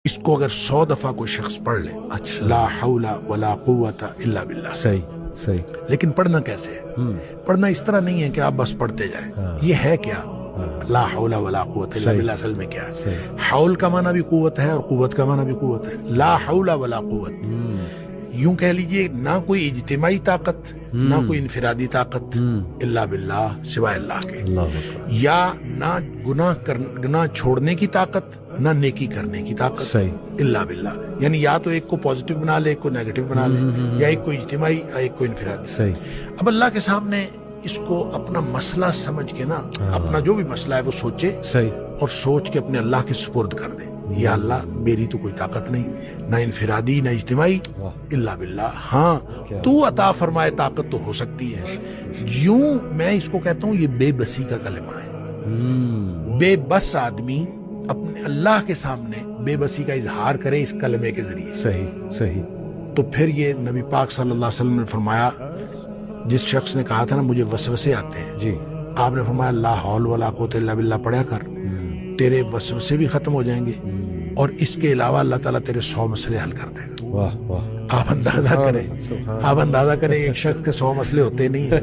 इसको अगर 100 दफा कोई शख्स पढ़ ले, अच्छा। ला हौला वला कुव्वता इल्ला बिल्लाह, सही सही। लेकिन पढ़ना कैसे है? पढ़ना इस तरह नहीं है कि आप बस पढ़ते जाएं। ये है क्या? ला हौला वला कुव्वता इल्ला बिल्लाह असल में क्या है? हौल का माना भी कुव्वत है और कुव्वत का माना भी कुव्वत है। ला हौला वला कुव्वत, यूं कह लीजिए ना कोई इज्तिमाई ताकत, ना कोई इनफिरादी ताकत, इल्ला बिल्लाह, सिवाय अल्लाह के। या ना गुनाह छोड़ने की ताकत, ना नेकी करने की ताकत, सही। इल्ला बिल्लाह। यानी या तो एक को पॉजिटिव बना ले, एक को नेगेटिव बना ले, या एक को इज्तिमाई या एक को इनफिरादी। सही। अब अल्लाह के सामने इसको अपना मसला समझ के ना, अपना जो भी मसला है वो सोचे, सही। और सोच के अपने अल्लाह के सुपुर्द कर दे। या अल्लाह, मेरी तो कोई ताकत नहीं, ना इनफिरादी ना इज्तिमाई, इल्ला बिल्लाह। हाँ, तू अता फरमाए ताकत तो हो सकती है। यूं मैं इसको कहता हूं, ये बेबसी का कलमा है। बेबस आदमी अपने अल्लाह के सामने बेबसी का इजहार करे इस कलमे के जरिए। सही सही। तो फिर ये नबी पाक सल्लल्लाहु अलैहि वसल्लम ने फरमाया, जिस शख्स ने कहा था ना मुझे वसवसे आते हैं जी, आपने फरमाया ला हौल वला कुव्वता इल्ला बिल्लाह पढ़ा कर, तेरे वसवसे भी खत्म हो जाएंगे और इसके अलावा अल्लाह ताला तेरे 100 मसले हल कर देगा। वाह वाह। आप अंदाजा करें, एक शख्स के 100 मसले होते नहीं है।